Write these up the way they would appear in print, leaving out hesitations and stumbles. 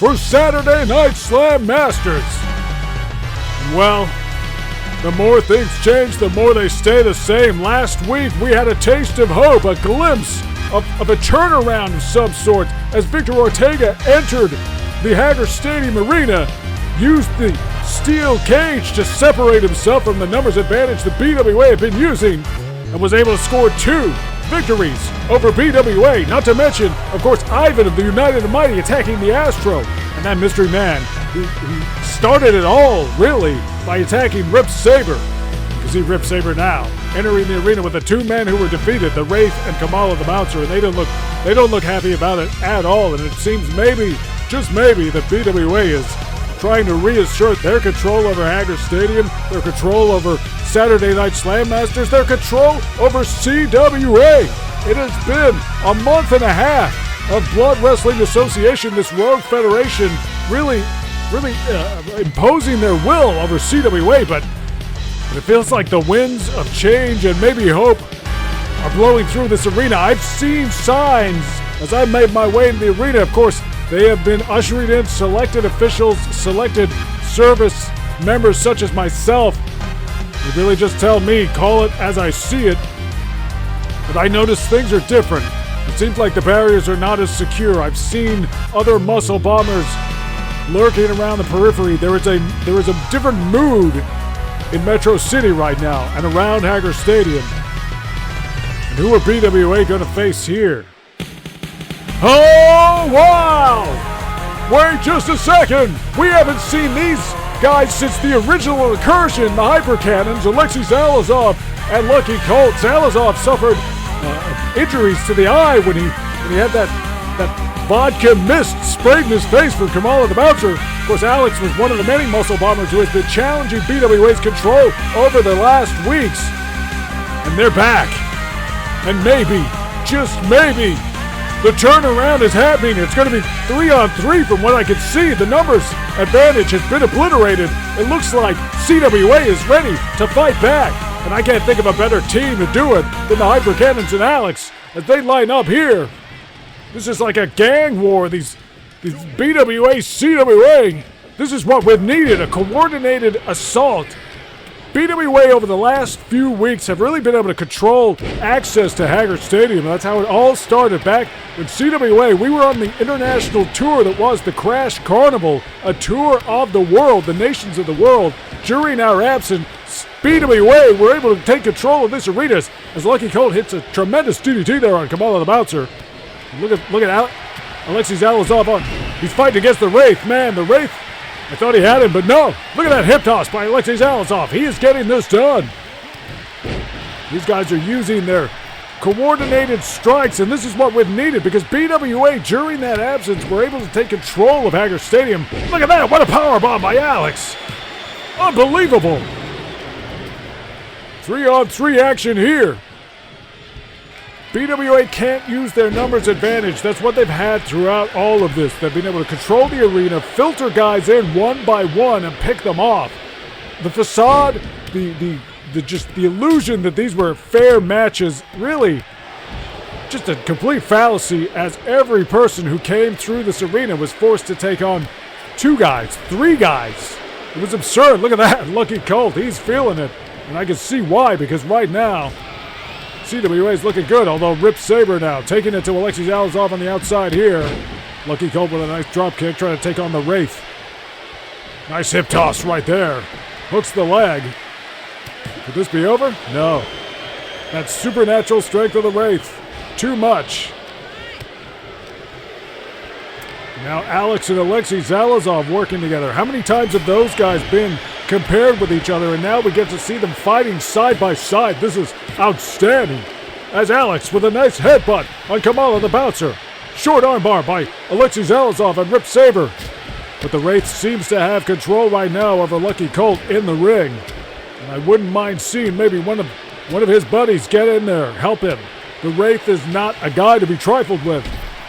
for Saturday Night Slam Masters. Well, the more things change, the more they stay the same. Last week, we had a taste of hope, a glimpse of a turnaround of some sort as Victor Ortega entered the Haggar Stadium arena, used the steel cage to separate himself from the numbers advantage the BWA had been using, and was able to score 2 victories over BWA. Not to mention, of course, Ivan of the United and Mighty attacking the Astro. And that mystery man who started it all, really, by attacking Rip Saber. You can see Rip Saber now entering the arena with the 2 men who were defeated, the Wraith and Kamala the Bouncer, and they don't look happy about it at all. And it seems maybe, just maybe, that BWA is trying to reassert their control over Haggar Stadium, their control over Saturday Night Slam Masters, their control over CWA. It has been a month and a half of Blood Wrestling Association, this rogue federation, really imposing their will over CWA, but it feels like the winds of change and maybe hope are blowing through this arena. I've seen signs as I made my way into the arena. Of course, they have been ushering in selected officials, selected service members such as myself. They really just tell me, call it as I see it. But I notice things are different. It seems like the barriers are not as secure. I've seen other muscle bombers lurking around the periphery. There is a different mood in Metro City right now and around Haggar Stadium. And who are BWA going to face here? Oh, wow! Wait just a second! We haven't seen these guys since the original incursion, the Hyper Cannons, Alexei Zalazov and Lucky Colt. Zalazov suffered injuries to the eye when he had that vodka mist sprayed in his face from Kamala the Bouncer. Of course, Alex was one of the many muscle bombers who has been challenging BWA's control over the last weeks. And they're back. And maybe, just maybe, the turnaround is happening. It's going to be 3-on-3 from what I can see. The numbers advantage has been obliterated. It looks like CWA is ready to fight back. And I can't think of a better team to do it than the Hyper Cannons and Alex as they line up here. This is like a gang war. These BWA, CWA. This is what we've needed, a coordinated assault. BWA over the last few weeks have really been able to control access to Haggar Stadium. That's how it all started back when CWA, we were on the international tour that was the Crash Carnival, a tour of the world, the nations of the world. During our absence, BWA were able to take control of this arena as Lucky Colt hits a tremendous DDT there on Kamala the Bouncer. Look at Alexei Zalazov on. He's fighting against the Wraith. Man, the Wraith, I thought he had him, but no. Look at that hip toss by Alexei Zalazov. He is getting this done. These guys are using their coordinated strikes, and this is what we've needed because BWA, during that absence, were able to take control of Haggar Stadium. Look at that. What a powerbomb by Alex. Unbelievable. 3-on-3 action here. BWA can't use their numbers advantage. That's what they've had throughout all of this. They've been able to control the arena, filter guys in one by one, and pick them off. The facade, the illusion that these were fair matches, really just a complete fallacy, as every person who came through this arena was forced to take on 2 guys, 3 guys. It was absurd. Look at that, Lucky Colt. He's feeling it, and I can see why, because right now, CWA is looking good, although Rip Saber now taking it to Alexei Zalazov on the outside here. Lucky Colt with a nice drop kick, trying to take on the Wraith. Nice hip toss right there. Hooks the leg. Could this be over? No. That supernatural strength of the Wraith. Too much. Now Alex and Alexei Zalazov working together. How many times have those guys been compared with each other, and now we get to see them fighting side by side. This is outstanding. As Alex with a nice headbutt on Kamala the Bouncer. Short armbar by Alexei Zalazov and Rip Saber. But the Wraith seems to have control right now over Lucky Colt in the ring. And I wouldn't mind seeing maybe one of his buddies get in there, help him. The Wraith is not a guy to be trifled with.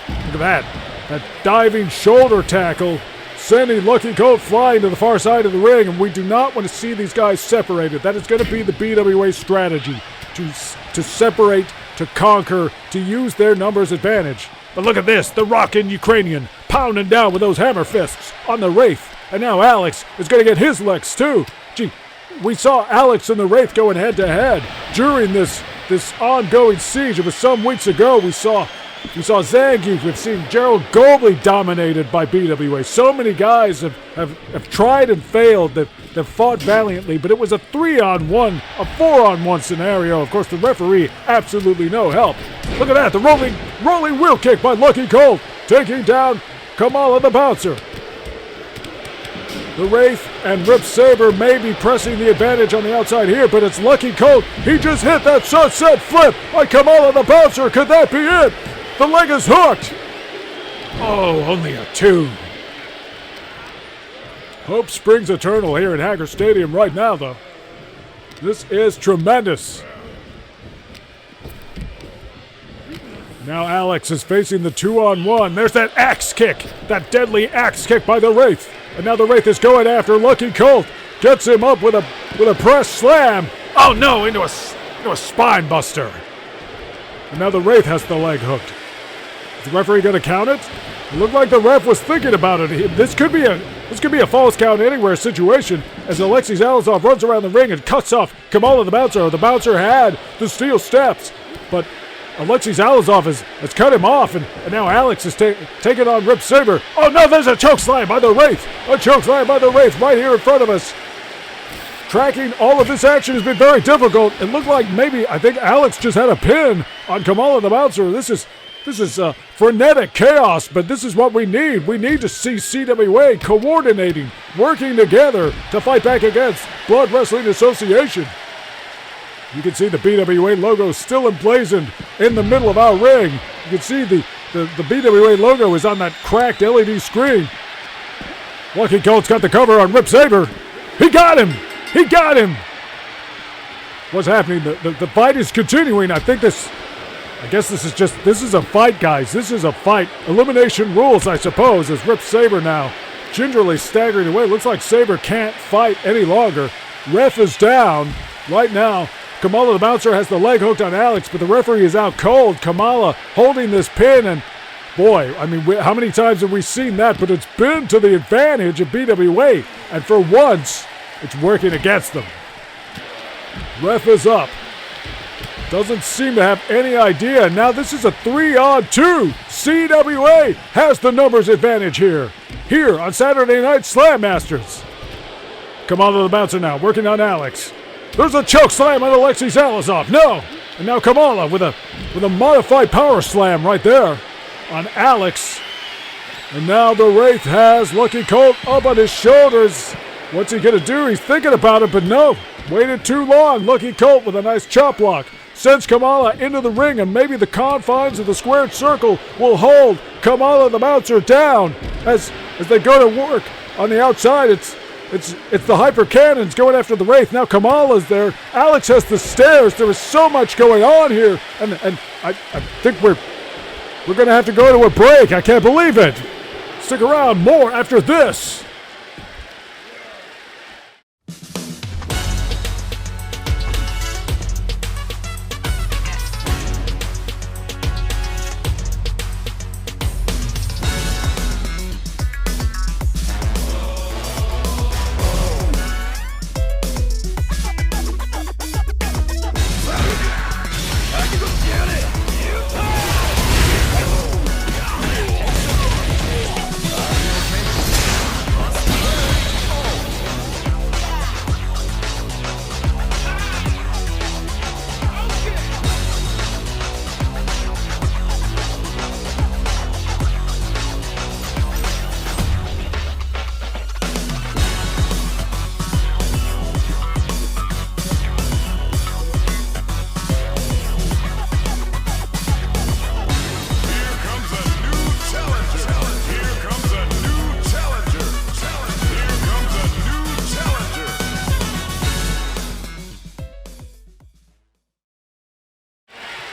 Look at that. That diving shoulder tackle sending Lucky Colt flying to the far side of the ring, and we do not want to see these guys separated. That is going to be the BWA strategy, to separate, to conquer, to use their numbers advantage. But look at this, the rockin' Ukrainian pounding down with those hammer fists on the Wraith. And now Alex is going to get his licks too. Gee, we saw Alex and the Wraith going head-to-head during this ongoing siege. It was some weeks ago we saw Zangief. We've seen Gerald Goldbley dominated by BWA. So many guys have tried and failed. They've fought valiantly, but it was a 3-on-1, a 4-on-1 scenario. Of course, the referee, absolutely no help. Look at that, the rolling wheel kick by Lucky Colt, taking down Kamala the Bouncer. The Wraith and Rip Saber may be pressing the advantage on the outside here, but it's Lucky Colt. He just hit that sunset flip by Kamala the Bouncer. Could that be it? The leg is hooked. Oh, only a 2. Hope springs eternal here at Haggar Stadium right now, though. This is tremendous. Now Alex is facing the 2-on-1. There's that axe kick, that deadly axe kick by the Wraith. And now the Wraith is going after Lucky Colt. Gets him up with a press slam. Oh no, into a spine buster. And now the Wraith has the leg hooked. Is the referee going to count it? It looked like the ref was thinking about it. This could be a false count anywhere situation as Alexei Zalazov runs around the ring and cuts off Kamala the Bouncer. The Bouncer had the steel steps, but Alexei Zalazov has cut him off, and now Alex is taking on Rip Saber. Oh no, there's a choke slam by the Wraith. A choke slam by the Wraith right here in front of us. Tracking all of this action has been very difficult. It looked like I think Alex just had a pin on Kamala the Bouncer. This is frenetic chaos, but this is what we need. We need to see CWA coordinating, working together to fight back against Blood Wrestling Association. You can see the BWA logo still emblazoned in the middle of our ring. You can see the BWA logo is on that cracked LED screen. Lucky Colt's got the cover on Rip Saber. He got him! He got him! What's happening? The fight is continuing. I guess this is a fight, guys. This is a fight. Elimination rules, I suppose, as Rip Saber now gingerly staggering away. Looks like Saber can't fight any longer. Ref is down right now. Kamala the Bouncer has the leg hooked on Alex, but the referee is out cold. Kamala holding this pin, and boy, I mean, how many times have we seen that? But it's been to the advantage of BWA, and for once, it's working against them. Ref is up. Doesn't seem to have any idea. Now this is a 3-on-2. CWA has the numbers advantage here on Saturday Night Slam Masters. Kamala the Bouncer now working on Alex. There's a choke slam on Alexei Zalazov. No! And now Kamala with a modified power slam right there on Alex. And now the Wraith has Lucky Colt up on his shoulders. What's he going to do? He's thinking about it, but no. Waited too long. Lucky Colt with a nice chop block. Sends Kamala into the ring, and maybe the confines of the squared circle will hold Kamala the Bouncer down as they go to work on the outside. It's the Hyper Cannons going after the Wraith. Now Kamala's there. Alex has the stairs. There is so much going on here. And I think we're going to have to go to a break. I can't believe it. Stick around. More after this.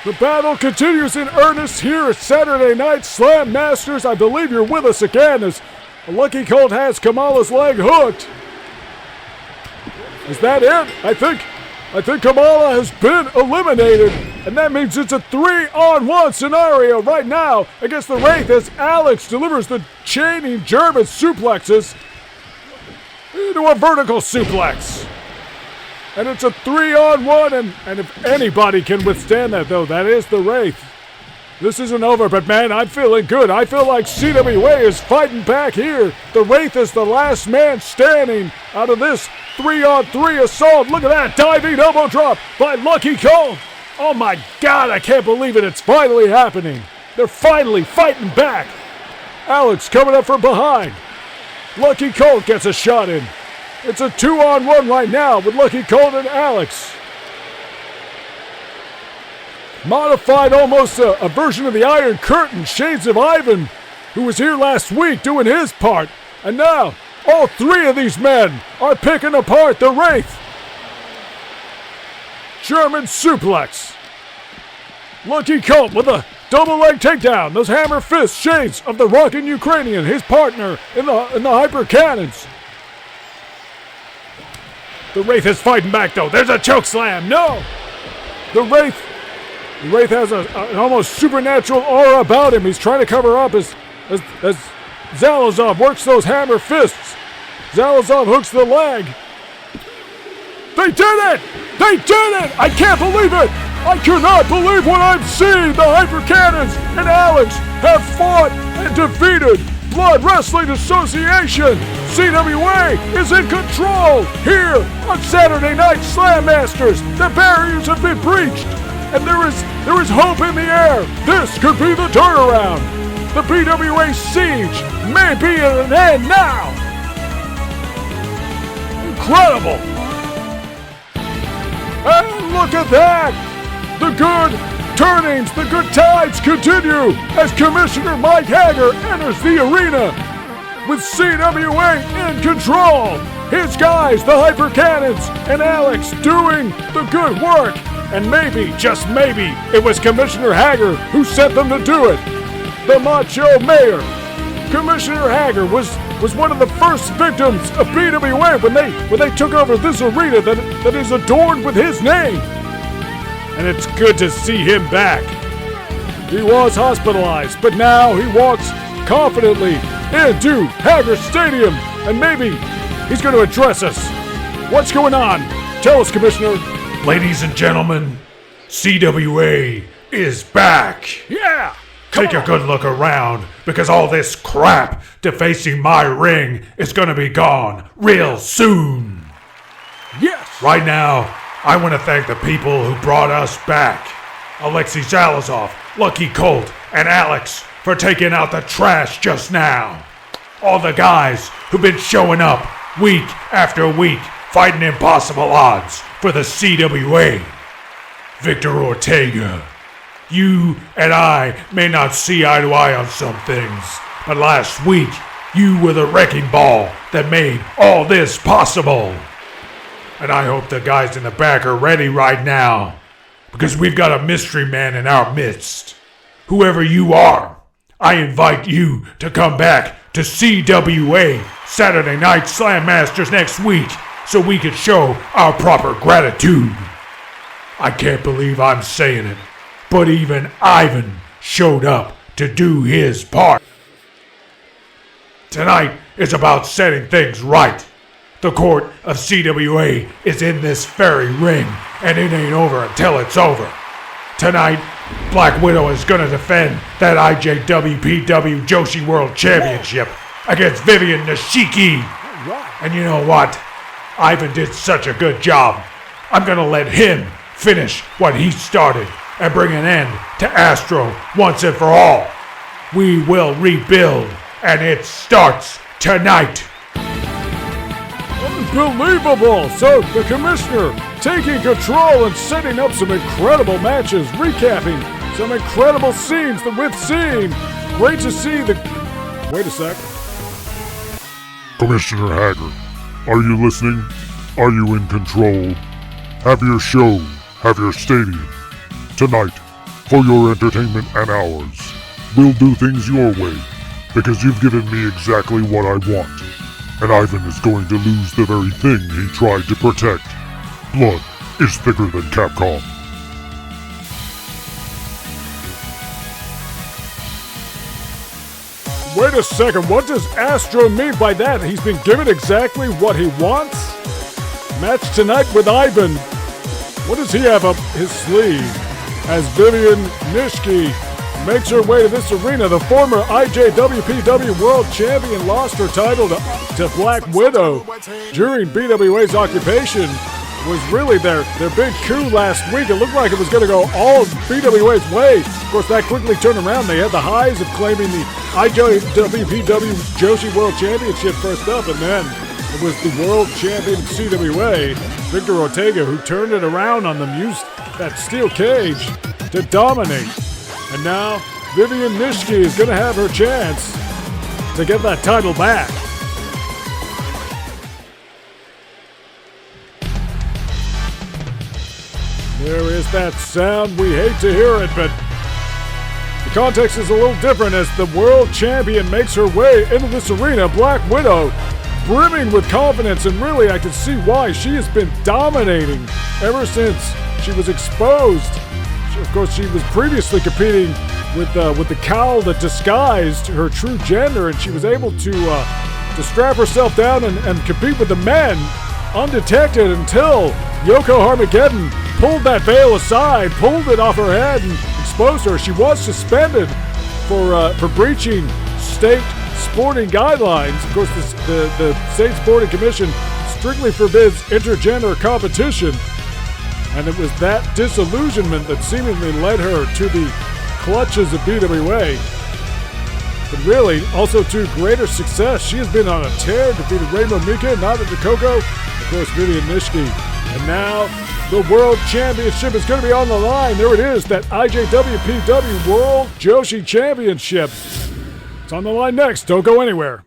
The battle continues in earnest here at Saturday Night Slam Masters. I believe you're with us again as Lucky Colt has Kamala's leg hooked. Is that it? I think Kamala has been eliminated. And that means it's a 3-on-1 scenario right now against the Wraith as Alex delivers the chaining German suplexes into a vertical suplex. And it's a 3-on-1, and if anybody can withstand that, though, that is the Wraith. This isn't over, but man, I'm feeling good. I feel like CWA is fighting back here. The Wraith is the last man standing out of this 3-on-3 assault. Look at that diving elbow drop by Lucky Colt. Oh my God, I can't believe it. It's finally happening. They're finally fighting back. Alex coming up from behind. Lucky Colt gets a shot in. It's a 2-on-1 right now with Lucky Colt and Alex. Modified almost a version of the Iron Curtain, Shades of Ivan, who was here last week doing his part. And now, all three of these men are picking apart the Wraith. German suplex. Lucky Colt with a double leg takedown. Those hammer fist shades of the rockin' Ukrainian, his partner in the hyper cannons. The Wraith is fighting back though. There's a choke slam. No! The Wraith has an almost supernatural aura about him. He's trying to cover up as Zalazov works those hammer fists. Zalazov hooks the leg. They did it! They did it! I can't believe it! I cannot believe what I'm seeing! The Hyper Cannons and Alex have fought and defeated Blood Wrestling Association! CWA is in control here on Saturday Night Slam Masters! The barriers have been breached! And there is hope in the air! This could be the turnaround! The BWA siege may be at an end now! Incredible! And look at that! The good turnings, the good tides continue as Commissioner Mike Haggar enters the arena with CWA in control. His guys, the Hyper Cannons, and Alex doing the good work. And maybe, just maybe, it was Commissioner Haggar who sent them to do it. The Macho Mayor. Commissioner Haggar was one of the first victims of BWA when they took over this arena that is adorned with his name. And it's good to see him back. He was hospitalized, but now he walks confidently into Haggar Stadium, and maybe he's going to address us. What's going on? Tell us, Commissioner. Ladies and gentlemen, CWA is back. Yeah! Take a good look around, because all this crap defacing my ring is gonna be gone real soon. Yes! Right now, I want to thank the people who brought us back. Alexei Zalazov, Lucky Colt, and Alex for taking out the trash just now. All the guys who've been showing up week after week, fighting impossible odds for the CWA. Victor Ortega. You and I may not see eye to eye on some things, but last week, you were the wrecking ball that made all this possible. And I hope the guys in the back are ready right now, because we've got a mystery man in our midst. Whoever you are, I invite you to come back to CWA Saturday Night Slam Masters next week so we can show our proper gratitude. I can't believe I'm saying it, but even Ivan showed up to do his part. Tonight is about setting things right. The court of CWA is in this very ring, and it ain't over until it's over. Tonight, Black Widow is gonna defend that IJWPW Joshi World Championship against Vivian Nishiki. And you know what? Ivan did such a good job. I'm gonna let him finish what he started and bring an end to Astro once and for all. We will rebuild, and it starts tonight. Unbelievable! So the commissioner taking control and setting up some incredible matches, recapping some incredible scenes that we've seen. Great to see the... Wait a sec. Commissioner Haggar, are you listening? Are you in control? Have your show, have your stadium. Tonight, for your entertainment and ours, we'll do things your way, because you've given me exactly what I want. And Ivan is going to lose the very thing he tried to protect. Blood is thicker than Capcom. Wait a second, what does Astro mean by that? He's been given exactly what he wants? Match tonight with Ivan. What does he have up his sleeve? As Vivian Nishiki makes her way to this arena, the former IJWPW World Champion lost her title to Black Widow during BWA's occupation. Was really their big coup last week. It looked like it was going to go all BWA's way. Of course, that quickly turned around. They had the highs of claiming the IJWPW Joshi World Championship first up, and then it was the World Champion CWA, Victor Ortega, who turned it around on them, used that steel cage to dominate. And now, Vivian Nishiki is going to have her chance to get that title back. There is that sound. We hate to hear it, but the context is a little different as the world champion makes her way into this arena. Black Widow, brimming with confidence, and really I can see why. She has been dominating ever since she was exposed. Of course, she was previously competing with the cowl that disguised her true gender, and she was able to strap herself down and compete with the men undetected until Yoko Harmageddon pulled that veil aside, pulled it off her head, and exposed her. She was suspended for breaching state sporting guidelines. Of course, the State Sporting Commission strictly forbids intergender competition, and it was that disillusionment that seemingly led her to the clutches of BWA. But really, also to greater success. She has been on a tear, defeated Rainbow Mika, Nada DeCoco, of course, Vivian Nishiki. And now, the World Championship is going to be on the line. There it is, that IJWPW World Joshi Championship. It's on the line next. Don't go anywhere.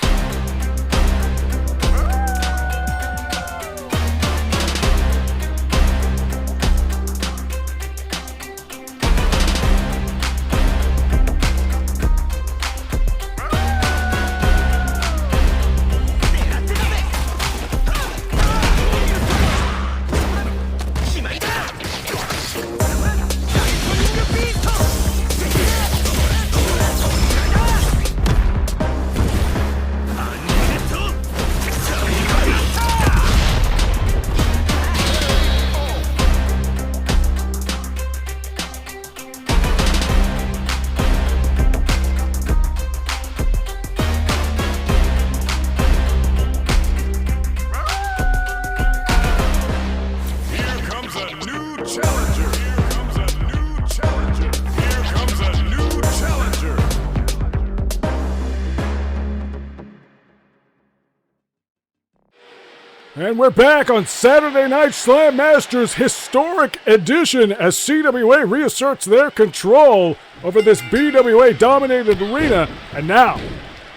And we're back on Saturday Night Slam Masters historic edition as CWA reasserts their control over this BWA-dominated arena. And now,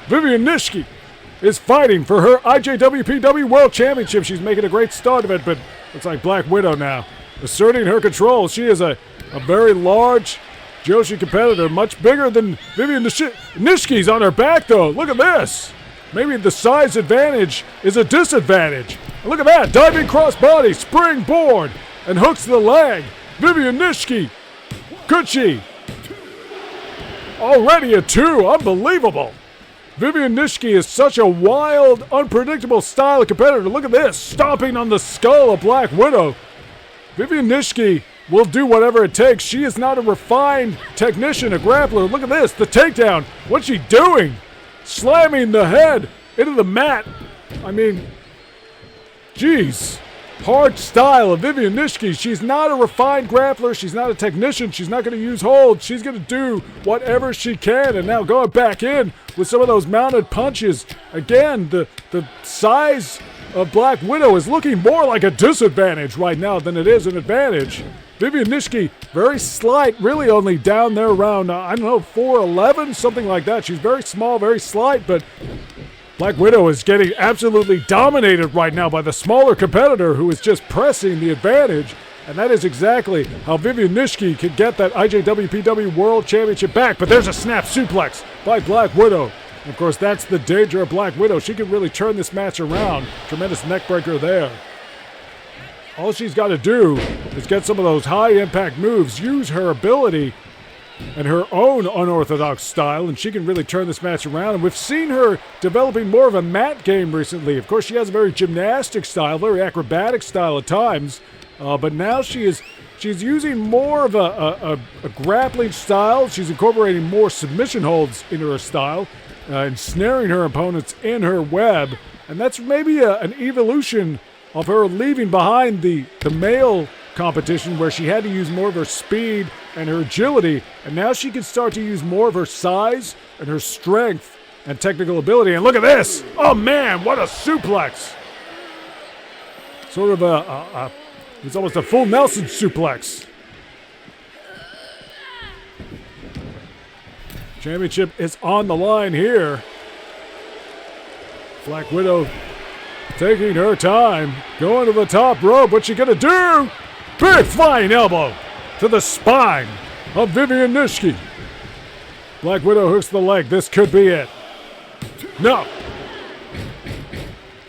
Vivian Nishiki is fighting for her IJWPW World Championship. She's making a great start of it, but looks like Black Widow now asserting her control. She is a very large Joshi competitor, much bigger than Vivian Nishiki's on her back, though. Look at this. Maybe the size advantage is a disadvantage. And look at that, diving crossbody, springboard, and hooks to the leg. Vivian Nishiki, could she? Already a 2, unbelievable. Vivian Nishiki is such a wild, unpredictable style of competitor. Look at this, stomping on the skull of Black Widow. Vivian Nishiki will do whatever it takes. She is not a refined technician, a grappler. Look at this, the takedown. What's she doing? Slamming the head into the mat. I mean, geez. Hard style of Vivian Nishiki. She's not a refined grappler. She's not a technician. She's not going to use holds. She's going to do whatever she can. And now going back in with some of those mounted punches. Again, the size of Black Widow is looking more like a disadvantage right now than it is an advantage. Vivian Nishiki, very slight, really only down there around, 4'11", something like that. She's very small, very slight, but Black Widow is getting absolutely dominated right now by the smaller competitor who is just pressing the advantage, and that is exactly how Vivian Nishiki could get that IJWPW World Championship back. But there's a snap suplex by Black Widow. Of course, that's the danger of Black Widow. She can really turn this match around. Tremendous neckbreaker there. All she's got to do is get some of those high-impact moves, use her ability and her own unorthodox style, and she can really turn this match around. And we've seen her developing more of a mat game recently. Of course, she has a very gymnastic style, very acrobatic style at times, but now she's using more of a grappling style. She's incorporating more submission holds into her style, ensnaring her opponents in her web, and that's maybe an evolution of her leaving behind the male competition where she had to use more of her speed and her agility, and now she can start to use more of her size and her strength and technical ability. And look at this! Oh man, what a suplex! Sort of it's almost a full Nelson suplex. Championship is on the line here. Black Widow taking her time, going to the top rope. What's she gonna do? Big flying elbow to the spine of Vivian Nishiki. Black Widow hooks the leg. This could be it. No.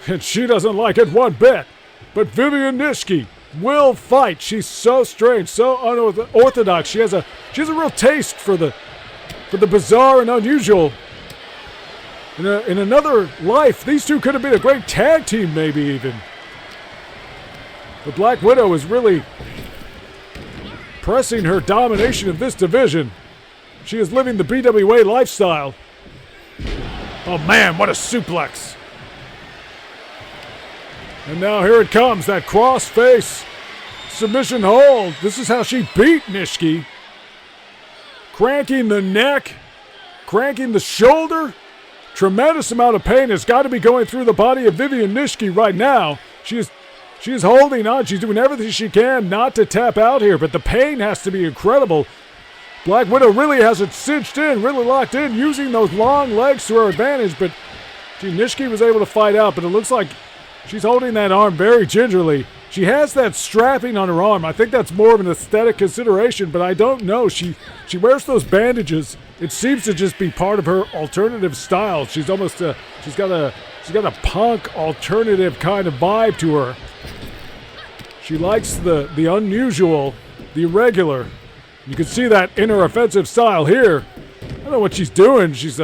And she doesn't like it one bit. But Vivian Nishiki will fight. She's so strange, so unorthodox. She has a real taste for the bizarre and unusual. In another life, these two could have been a great tag team, maybe even. But Black Widow is really pressing her domination of this division. She is living the BWA lifestyle. Oh man, what a suplex. And now here it comes, that cross-face submission hold. This is how she beat Nishiki. Cranking the neck, cranking the shoulder. Tremendous amount of pain has got to be going through the body of Vivian Nishiki right now. She is holding on. She's doing everything she can not to tap out here, but the pain has to be incredible. Black Widow really has it cinched in, really locked in, using those long legs to her advantage, but Nishiki was able to fight out, but it looks like she's holding that arm very gingerly. She has that strapping on her arm. I think that's more of an aesthetic consideration, but I don't know. She wears those bandages. It seems to just be part of her alternative style. She's almost she's got a punk alternative kind of vibe to her. She likes the unusual, the irregular. You can see that in her offensive style here. I don't know what she's doing. She's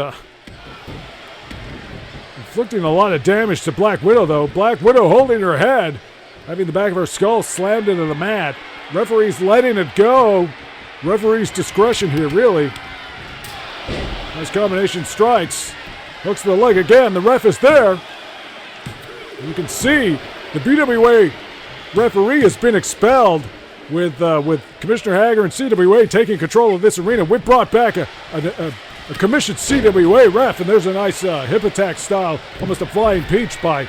inflicting a lot of damage to Black Widow, though. Black Widow holding her head, having the back of her skull slammed into the mat. Referee's letting it go. Referee's discretion here, really. Nice combination strikes. Hooks to the leg again. The ref is there. You can see the BWA referee has been expelled with Commissioner Haggar and CWA taking control of this arena. We brought back a commissioned CWA ref, and there's a nice hip attack style, almost a flying peach by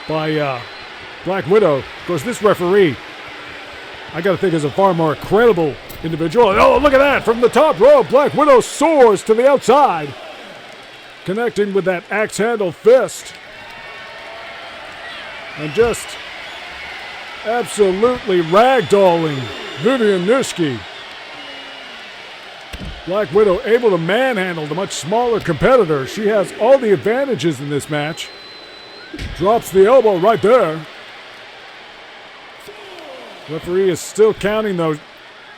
Black Widow. Of course, this referee, I got to think, is a far more credible individual. Oh, look at that! From the top rope, Black Widow soars to the outside, connecting with that axe handle fist. And just absolutely ragdolling Vivian Nishiki. Black Widow able to manhandle the much smaller competitor. She has all the advantages in this match. Drops the elbow right there. Referee is still counting those.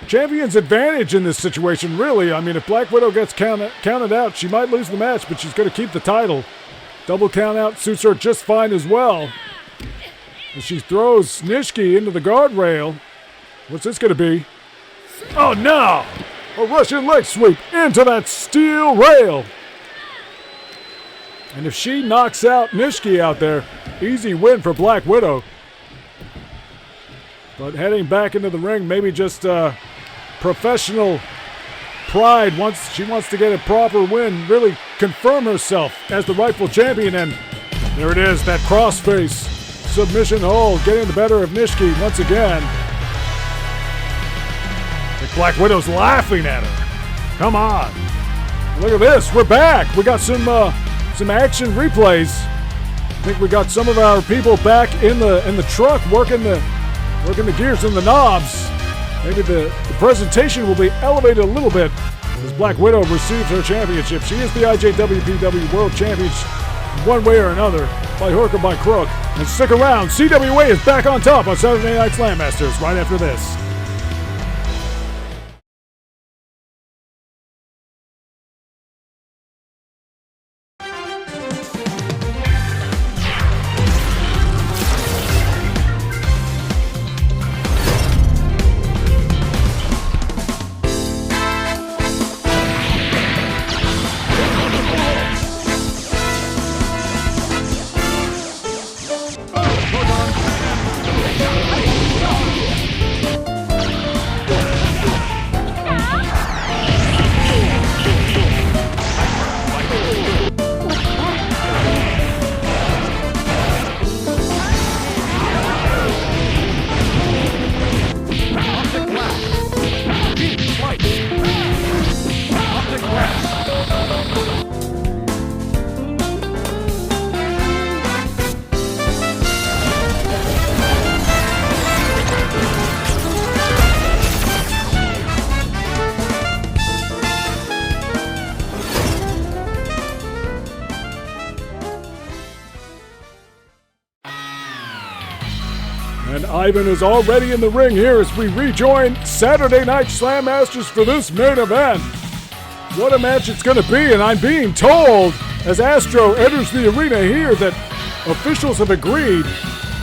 Champion's advantage in this situation, really. I mean, if Black Widow gets counted out, she might lose the match, but she's going to keep the title. Double count out suits her just fine as well. And she throws Nishiki into the guardrail. What's this going to be? Oh, no! A Russian leg sweep into that steel rail. And if she knocks out Nishiki out there, easy win for Black Widow. But heading back into the ring, maybe just professional pride. She wants to get a proper win, really confirm herself as the rightful champion. And there it is, that crossface submission hold, getting the better of Nishiki once again. Like Black Widow's laughing at her. Come on. Look at this, we're back. We got some action replays. I think we got some of our people back in the truck working the gears and the knobs. Maybe the presentation will be elevated a little bit as Black Widow receives her championship. She is the IJWPW World Champion one way or another, by hook or by crook. And stick around, CWA is back on top on Saturday Night Slam Masters right after this. And Ivan is already in the ring here as we rejoin Saturday Night Slam Masters for this main event. What a match it's going to be, and I'm being told as Astro enters the arena here that officials have agreed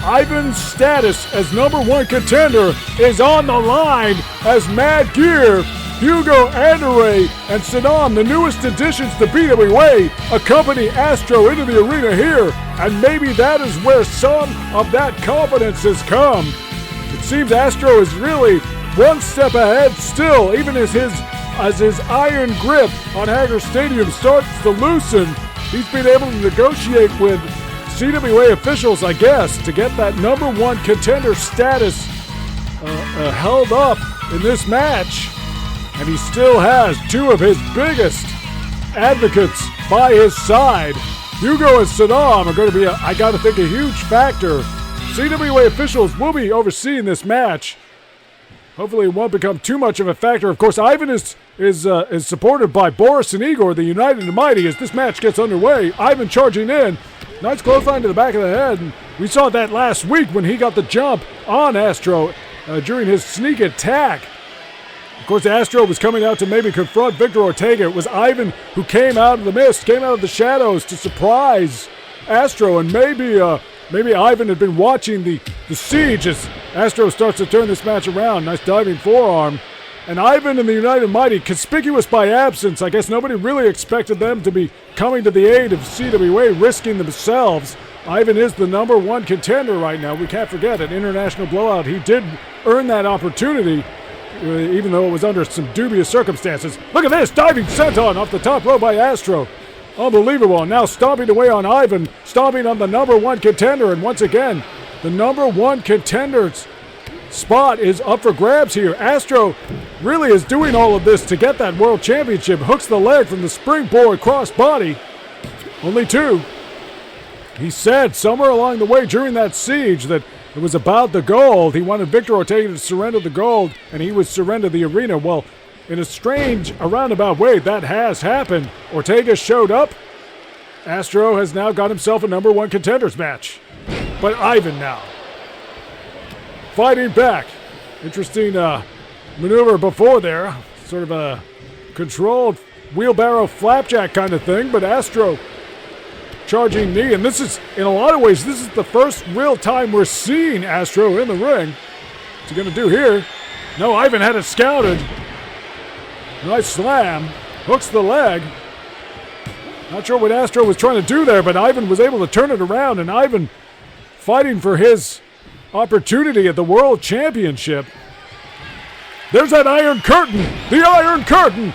Ivan's status as #1 contender is on the line as Mad Gear, Hugo Andare, and Saddam, the newest additions to BWA, accompany Astro into the arena here, and maybe that is where some of that confidence has come. It seems Astro is really one step ahead still, even as his iron grip on Haggar Stadium starts to loosen. He's been able to negotiate with CWA officials, I guess, to get that #1 contender status held up in this match. And he still has two of his biggest advocates by his side. Hugo and Saddam are going to be, I got to think, a huge factor. CWA officials will be overseeing this match. Hopefully it won't become too much of a factor. Of course, Ivan is supported by Boris and Igor, the United and Mighty, as this match gets underway. Ivan charging in. Nice clothesline to the back of the head. And we saw that last week when he got the jump on Astro during his sneak attack. Of course, Astro was coming out to maybe confront Victor Ortega. It was Ivan who came out of the mist, came out of the shadows to surprise Astro. And maybe Ivan had been watching the siege as Astro starts to turn this match around. Nice diving forearm. And Ivan and the United Mighty, conspicuous by absence. I guess nobody really expected them to be coming to the aid of CWA, risking themselves. Ivan is the #1 contender right now. We can't forget an international blowout. He did earn that opportunity, even though it was under some dubious circumstances. Look at this, diving senton off the top rope by Astro. Unbelievable. And now stomping away on Ivan, stomping on the #1 contender. And once again, the #1 contender's spot is up for grabs here. Astro really is doing all of this to get that world championship. Hooks the leg from the springboard cross body. Only two. He said somewhere along the way during that siege that it was about the gold. He wanted Victor Ortega to surrender the gold, and he would surrender the arena. Well, in a strange, roundabout way, that has happened. Ortega showed up. Astro has now got himself a #1 contenders match. But Ivan now, fighting back. Interesting maneuver before there. Sort of a controlled wheelbarrow flapjack kind of thing, but Astro charging knee. And this is, in a lot of ways, this is the first real time we're seeing Astro in the ring. What's he going to do here? No, Ivan had it scouted. Nice slam. Hooks the leg. Not sure what Astro was trying to do there, but Ivan was able to turn it around, and Ivan fighting for his opportunity at the World Championship. There's that Iron Curtain! The Iron Curtain!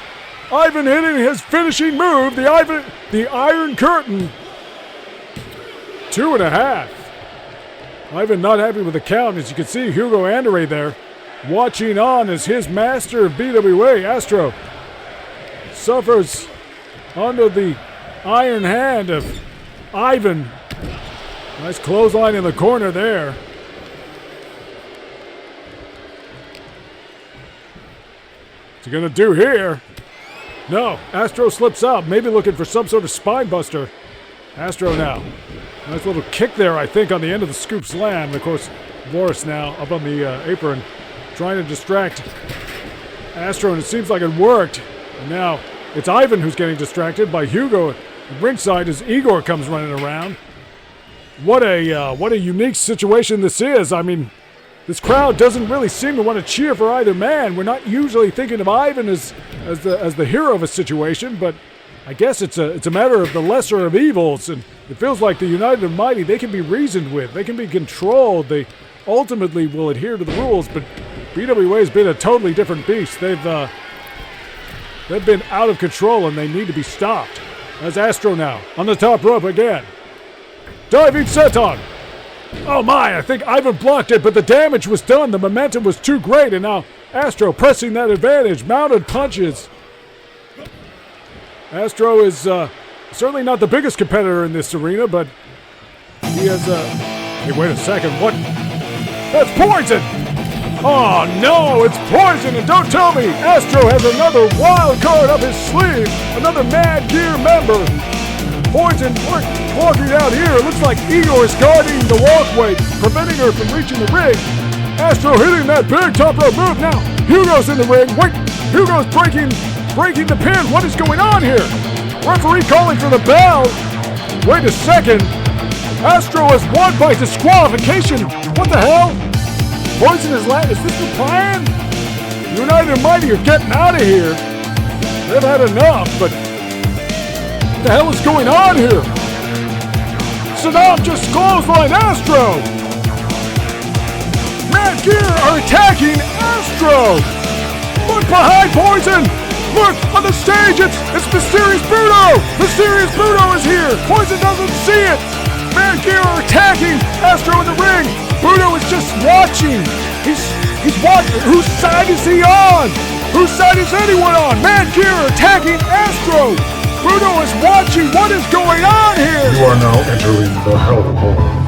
Ivan hitting his finishing move, the Iron Curtain. 2.5. Ivan not happy with the count. As you can see, Hugo Andare there watching on as his master of BWA, Astro, suffers under the iron hand of Ivan. Nice clothesline in the corner there. What's he going to do here? No, Astro slips out, maybe looking for some sort of spine buster. Astro now. Nice little kick there, I think, on the end of the scoop slam. And of course, Boris now up on the apron, trying to distract Astro, and it seems like it worked. And now it's Ivan who's getting distracted by Hugo at ringside as Igor comes running around. What a unique situation this is. I mean, this crowd doesn't really seem to want to cheer for either man. We're not usually thinking of Ivan as the hero of a situation, but I guess it's a matter of the lesser of evils, and it feels like the United and Mighty, they can be reasoned with, they can be controlled, they ultimately will adhere to the rules, but BWA has been a totally different beast. They've been out of control and they need to be stopped. As Astro now on the top rope again. Diving senton. Oh my, I think Ivan blocked it, but the damage was done. The momentum was too great, and now Astro pressing that advantage. Mounted punches. Astro is certainly not the biggest competitor in this arena, but he has Hey, wait a second, what? That's poison! Oh no, it's poison, and don't tell me Astro has another wild card up his sleeve, another Mad Gear member. Poison, walking out here. It looks like Igor is guarding the walkway, preventing her from reaching the ring. Astro hitting that big top rope move. Now, Hugo's in the ring. Wait, Hugo's breaking the pin. What is going on here? Referee calling for the bell. Wait a second. Astro has won by disqualification. What the hell? Poison is is this the plan? United and Mighty are getting out of here. They've had enough, but what the hell is going on here? Saddam just clotheslined Astro! Mad Gear are attacking Astro! Look behind Poison! Look, on the stage, it's Mysterious Budo! Mysterious Budo is here! Poison doesn't see it! Mad Gear are attacking Astro in the ring! Budo is just watching! He's watching! Whose side is he on? Whose side is anyone on? Mad Gear attacking Astro! Budo is watching what is going on here! You are now entering the Hell Hole.